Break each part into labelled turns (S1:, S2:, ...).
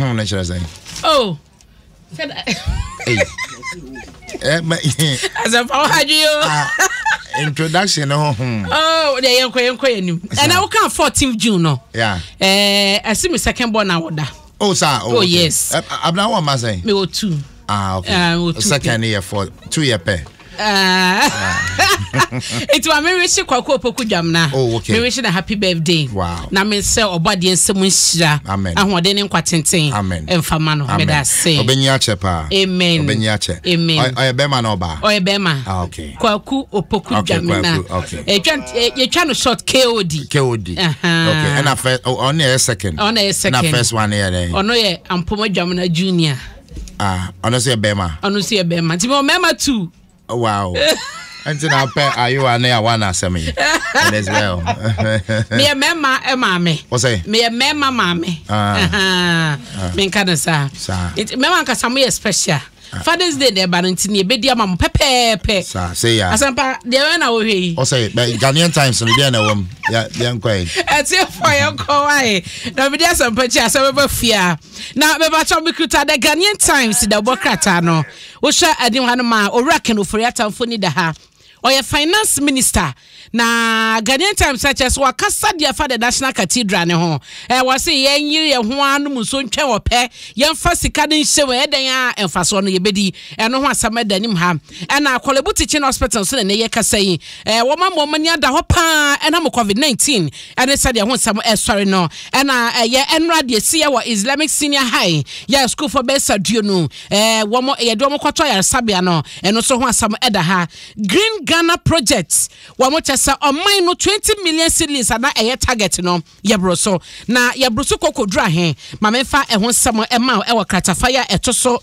S1: na chira say.
S2: Oh.
S1: Hey.
S2: As a power you.
S1: Introduction
S2: oh there you enim and I will come 14th June no
S1: yeah
S2: I see me second born award
S1: oh sir
S2: oh yes
S1: abna what am say
S2: me o 2
S1: okay second year for 2 year pair
S2: it was me wish kwako opoku dwam na me wish na happy birthday
S1: wow
S2: na me say obade nsem nhira ahode ne nkwatenten emfama no me da say
S1: obenya chepa
S2: amen
S1: obenya che
S2: amen
S1: oye bema na oba
S2: oye bema
S1: okay
S2: kwaku opoku dwam na ye twa no short KOD
S1: okay and a first on the second na first one here
S2: ono ye ampomo dwam na junior
S1: ono say bema
S2: ti mo mema 2
S1: wow. Until I pay are you and I want to say me as well.
S2: Me a mema mame.
S1: What's say?
S2: Me a mema mame. Me kana sa. It mema nka samu special. Father's Day there Valentine be dia mam pepe.
S1: Say ya.
S2: Asampa there na wo hwe.
S1: O say Ghanaian Times no there na wom. Ya nkwai.
S2: Etie for your ko why. Na be dia asampa chi asaba fia. Na be ba cho bikuta the Ghanaian Times the bokrata no. Wo hwa Adom hanoma owura ken oforiata mfoni da ha. Oye finance minister na Ghanaian Times such as wakasa dia fa the National Cathedral ne ho was say yen yiri ye ho anu muso ntwe ope yen fa sika den hyewe eden a emfaso no yebedi eno ho asama danim ha na Akolebu Teaching Hospital so na ye kasa yi wo ma mani ada ho pa na mo COVID-19 ene sa dia ho sam sorry no na ye enra de sie wo Islamic Senior High ya school for best aduo no wo mo ye do mo kwato ya sabia no eno so ho asam eda ha Green Ghana projects wa mo chesa o mine no 20 million cedis na eye target no yebroso na yebroso kokodura he ma memfa ehon sam ema e wakrata fire etoso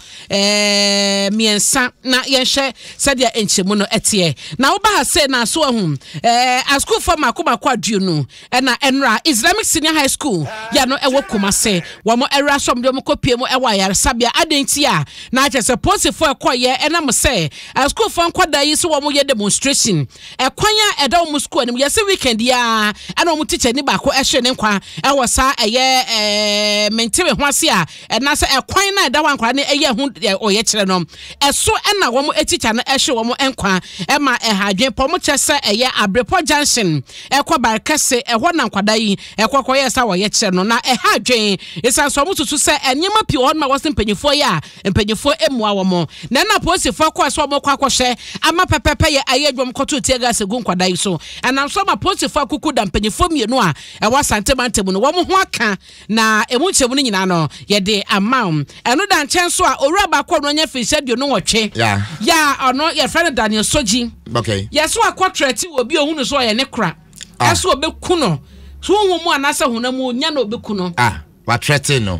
S2: miensa na yenhye sadia enchemu no etie na wo ba se na so ahum a school for makoma kwaduo no na enra Islamic Senior High School ya no ewo Kumase wa mo era som de mo kopie mo ewa yar sabia adenti a na chese posifo ekoye na mo se a school for kwada yi so wo mo ye demonstration ekwanya eda wo school anim yese weekend ya ana wo teacher ni ba ko ehwe ne nkwa ewo sa eye mentewe ho ase a na se ekwan na eda wankwa ne eye hu oye kire no eso na wo mo teacher no ehwe wo mo enkwa ma ehadwen po mo chese eye Abrepo Junction ekwa barkase eho na nkwada yi ekwa ye sa wo ye kire no na ehadwen isa so mo tutu se enyema pi ho na wo se mpanyefo ya mpanyefo emua wo mo na posifo kwa so mo kwa hye ama pepepe ye aye dwom koto tiaga segu nkwada yi so anam so ma posifo akuku da mpanyefo mienu a ewa santemantem no wo mo ho aka na emu nchemu no nyina no ye de amam eno da nchen so a owura ba kwa no nya fishadio no wotwe ya ono ye friend Daniel Soji
S1: okay
S2: yeso akotreti obi ohunu so ye ne kra eso obeku no so hu mu anasa hunamu nya na obeku no
S1: wa threaten no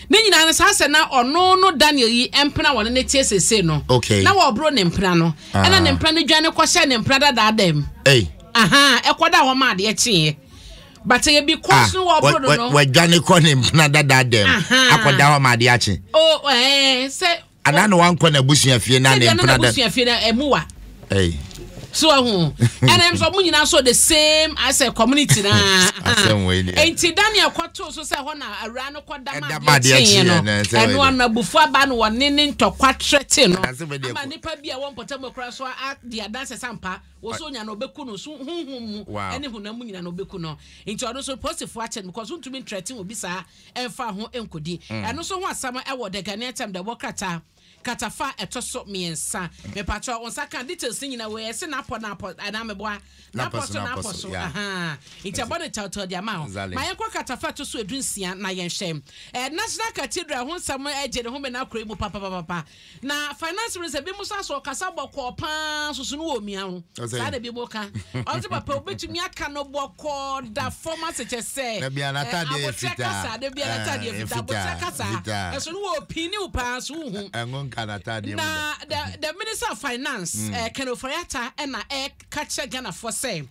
S2: ne nyina ne sa se na ono no Daniel yi empena wona ne tie sese no
S1: okay
S2: na wo bro ne empena no ena ne empena ne dwane ko hye ne empena da dem ekoda ho ma de chie but ye be course no wo bro no
S1: we dwane ko ne empena da dem akoda ho ma de achi
S2: se
S1: anano wan ko na busua fie na ne empena da
S2: busua fie na emuwa so and I'm so munyina so the same as a community na
S1: same way
S2: enti Daniel kwato so say ho na awra no kwada ma de no eno an abufu aba no wone ne ntokwa trete no ama nipa bia won potam kra so dia dance sampa wo so nya no beku no so hunhum ene huna munyina no beku no enti odo so positive action because won to be threaten obi sa emfa ho enkodi eno so ho asama e wo the Ghanaian time the workata katafa etoso miensa me patro on saka details nyina we ese na po ana meboa na poso iti abode tawto dia ma ma yenko katafa to so edunsia na yenhwem National Cathedral ho nsam eje ne ho me na akora mu papa na finance minister bi musa so kasa bokọ pa susu no wo mia ho sa da bi boka onse papa obetumi aka no bokọ da former se
S1: na bia na tade efita
S2: da bia na tade efita kasa eso no wo pini upa so hu
S1: na
S2: the Minister of Finance Ken Oforiata na catch Ghana for say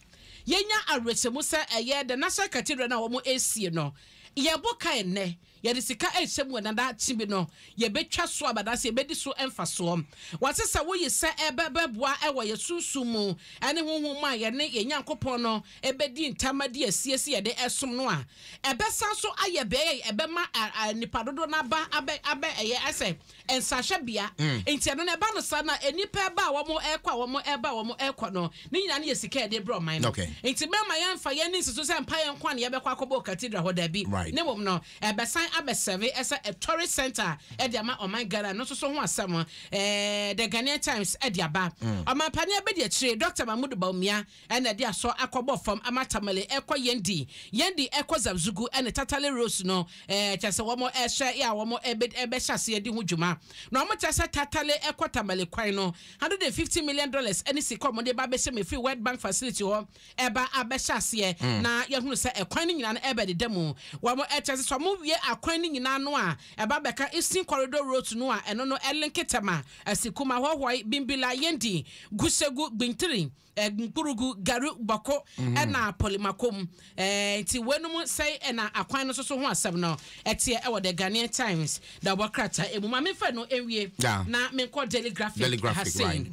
S2: yenya arresemu say the National Cathedral na wo mo esie no ye boka enne ye de sika ehye na da chibi no ye betwa so abadase ye bedi so emfa so wasesa wo ye se ebebeboa ewo ye susumu ene honhom a ye ne ye nyankopon no ebedi ntamade asiesi ye de esom no a ebesa so aye be ebema nipadodo na ba abe eye ase ensahwebia enti no ne ba no sa na enipa eba wo mo ekwa wo mo eba wo mo ekwa no ni nyina ne ye sika de bro man no enti mema ye mfa ye ni so se mpa ye nkwa ne ye bekwa akobo cathedral ho da bi ne mom no ebesan abeserve esa a tourist center ediama oh my god no so ho asam the Ghanaian Times ediaba omapane abedi akire Dr. Mahmoud Baumia ena dia so akobo fam amatamale ekwa yendi ekwa zabzugu ene tatale rose no chese wo mo ehwe ya wo mo ebe hyase edi ho dwuma no mo chese tatale ekwa tamale kwan no $150 million ene sika mo de ba be me free World Bank facility ho eba abehyase na ye hunu se ekwan ni nyina no ebe de demu wo mo chese so mo wie akwan ni nyina no a eba beka Eastern Corridor Road no a eno no elinketama asikuma hohoi bimbila yendi gusegu gbintiri nkurugu garu bako ena polimakom nti wenum say ena akwan no so ho asem no etie e wo the Ghanaian Times da wakrata emuma me fa no ewie na me ko Daily Graphic right.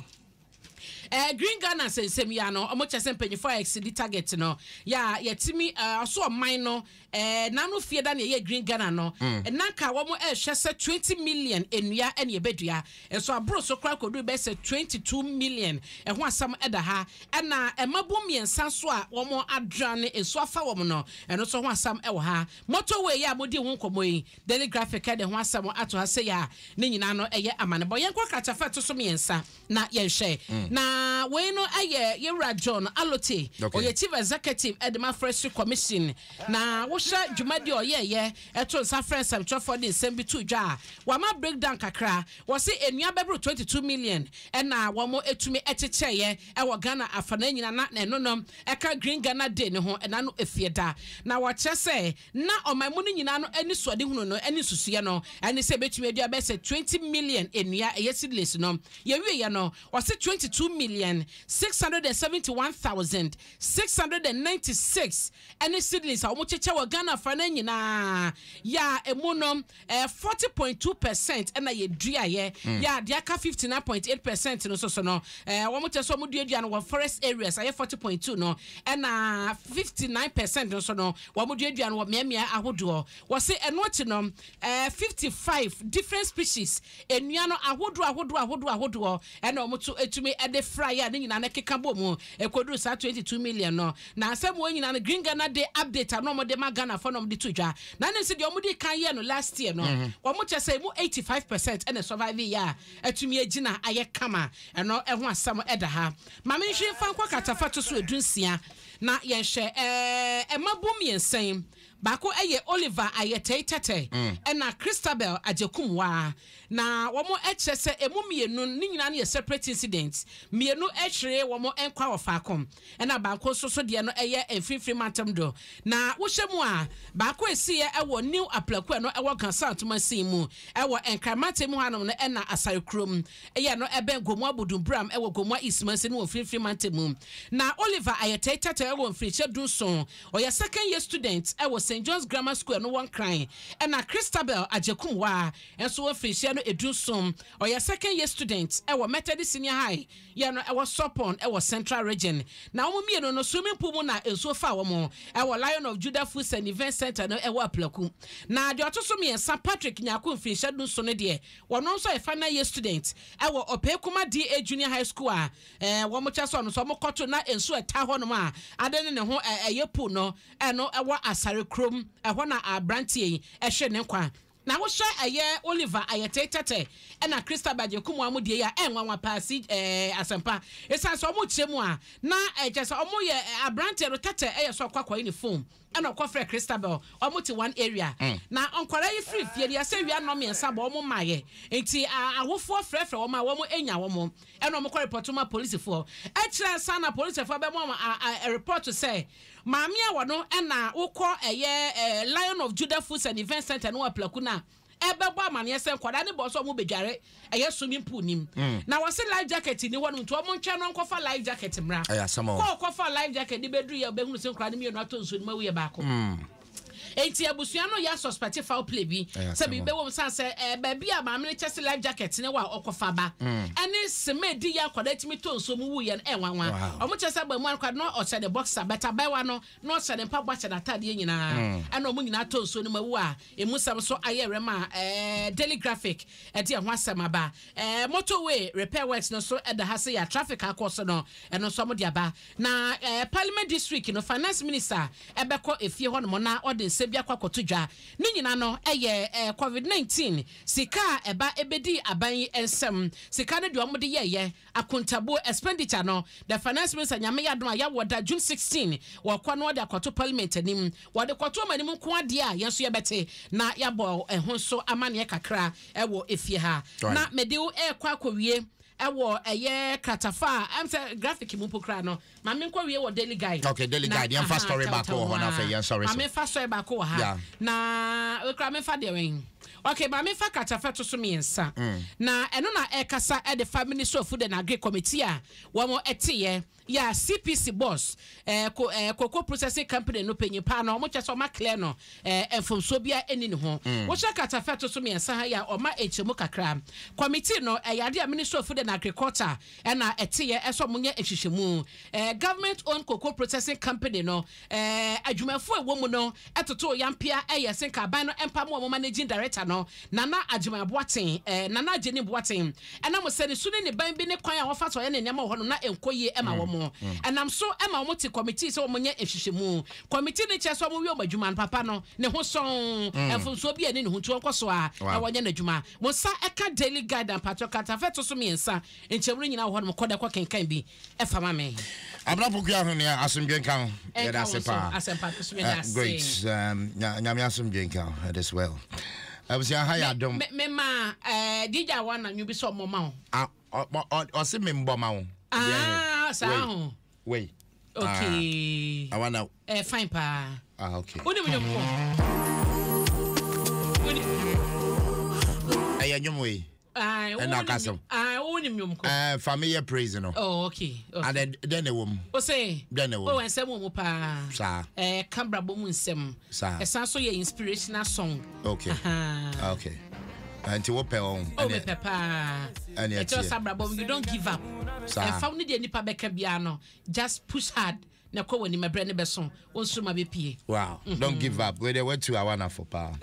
S2: Green Ghana sensem ya no omo chese mpanyifo exceed target no ya yetimi so man no nanu fie da na ye Green Ghana no nanka wo mo ehwe se 20 million enua ene ebedua so abro so kra kodu be se 22 million ho asam eda ha na emabom yensa so a wo mo adrane enso afa wo mo no eno so ho asam e wo ha motorway ya modi ho nkomoyi Daily Graphic de ho asam ato ha se ya ne nyina no eye amane bo yen kwa kachafa to so yensa na ye hwe na we no aye Yewra John Alote oye chief executive Edema Forestry Commission na wo hwa dwumadi oyeye eto nsa friends am for the nsem bitu dwa wa ma breakdown kakra wo se enua bebro 22 million na wo mo etumi etecheye e wo Ghana afana nyina na eno no eka Green Ghana Day ne ho na no efieda na wo chese na omamu ni nyina no ani suade hunu no ani susuye no ani se betumi adua be se 20 million enua eyesidless no ye wie ye no wo se 22 million 671,696 any seedlings a omocheche wa Ghana fana nyina ya emunom 40.2% na ye dua ye ya dia ka 59.8% no so no omoche so modua no wa forest areas aye 40.2 no na 59% no so no wa modua no wa miamia ahodo wo se enoche no 55 different species enua no ahodo na omoto etumi ede fry ya nyina na keka bomu ekodu sa 22 million no na asem wo nyina no Green Ghana Day update no mo de Ghana for no de tudwa na ne se de omo de kan ye no last year no wo mo chese mu 85% ene survive ya atumi agina aye kama eno eho asam eda ha ma me hwe fa kwa katafa to so edunsia na ye hwe emabom yensen bako eye Oliver Ayetete na Christabel Ajekumwa na womo echese emumienu ni nyina na separate incidents mienu ehre womo enkwa ofakom na bako so de no eye enfifiri matam do na wohwemu a bako esiye ewo new aplaku no ewo Gansa Tomasimu ewo enkramate mu hanom no na Asarikrom eye no ebe Gomwa Budumbram ewo Gomwa Ismanse no enfifiri matam na Oliver Ayetete ewo mfiriche dunson oya second year student ewo St. John's Grammar School no one crying na Christabel Ajekumwa enso wo frishia no edunsom oya second year student ewo Methodist Senior High ya no ewo Sopon ewo Central Region na wo mienu no swimming pool mu na enso fa wo mo ewo Lion of Judah Food and Event Center no ewo aplaku na de otoso me St. Patrick Nyako frishia dunso no de wono nso e final year student ewo Opekuma DA Junior High School a wo mo chaso no so mo koto na enso eta ho no ma adene ne ho eye pool no eno ewo Asarikrom ehwo na abrantie ehwe ne kwa na wo hwe aye Oliver Ayetete na Christabel Ajekumwa amudie ya enwanwa paasi asempa esa so mo kyemu a na ejese omo ye abrantie ro tete so kwakwa ni phone na okofre Christabel omo ti one area na onkwara yi free fie dia se wi anom yensa bo omo maye enti awofo frefre wo ma wo mo enya wo mo na omo ko report ma police fo ekira sana police fo be mo a report to say maami a wono na ukọ Lion of Judah Food and Event Center no aplaku na ebebo amane yese nkwada ne bo so mo bedware swimming pool nim na wose life jacket ni wonu nto mo ntwe no nkofa life jacket mra ko kofa life jacket ni bedru ya behunu se nkwada mi no ato nso ni mawie ba ko enti abusua no ya suspect foul play bi se bi be wo san se ba bi a ma me chese life jacket ne wa okofa ba ene semedi ya kwada timi to nso mu wu ye enwanwa omo chese ba mu kwada no o se the boxer better buy one no se the pa boxer atade nyina ene omo nyina to nso ne mawu a emu sam so ayere ma daily graphic e de ho asema ba motorway repair works no so e da ha se ya traffic akọso no eno so mo de aba na parliament district no finance minister ebeko efie ho no na ode sebia kwakoto dwa ni nyina no eye covid-19 sika eba ebedi aban ensem sika ne de omode ye accountable expenditure no the finance minister nyame yadom ya woda June 16 wakwa no de akoto parliament anim wode kwato manim ko ade a yenso yebete na yabo ho so amane kakra ewo efie ha na medeu kwa akowie ewo eye kratafa am say graphic mu pokra no ma me nkwa wie wo daily guide
S1: okay daily guide yan fast story back ho na fe yan sorry
S2: ma me fast story back ho ha na we kra me fa de wen okay ma me fa kratafa to so me nsa na eno na ekasa e the family so food and agri committee a wo mo etiye ya CPC boss cocoa processing company no penyi pa na omo cheso ma clear no enfomso bia eni ne ho wo sha kratafa to so me nsa ha ya o ma echemu kakra committee no yade a minister of food and agriculture na etiye eso munye ehwehwemu government owned cocoa processing company no adwumafo ewo mu no etoto yampia yesenka aban no empamo mo managing director no nana adwuma boaten nana jeni boaten na mo se ne sune ne ban bi ne kwan a wo fa so ye ne nyama ho no na enkoye ema wo mo enam so ema wo ti committee so mo nye ehwehwemu committee ne che so mo wi o madwuma papa no ne ho son enfonso bi ene ne ho tu onkoso a na wo nye na adwuma mo sa eka daily guide and patrokata feto so me nsa enchewuru nyina ho no koda kwa kenkan bi efama me
S1: abna pokua ho ne asomdwen kan ye da sepa
S2: asempa so me da
S1: great nyame asomdwen kan as well I was ya Adom
S2: me ma dija wana nyu bi so mo ma
S1: o se me mbo ma wo
S2: sa
S1: wait
S2: okay
S1: I wanna
S2: fine pa
S1: okay
S2: woni mo nyom
S1: ay nyom we
S2: woni nyom ko
S1: family praise no
S2: okay
S1: and then a woman
S2: o say
S1: then a woman
S2: ensem mo pa
S1: sa
S2: Kambra bo mu nsem esan so ye inspirational song
S1: okay okay anti wo pe on
S2: me papa and it just abrabo you don't give up and found the nipa beka bia no just push hard na ko woni mebre ne beso won so ma be pie
S1: wow don't give up we dey went to awana for power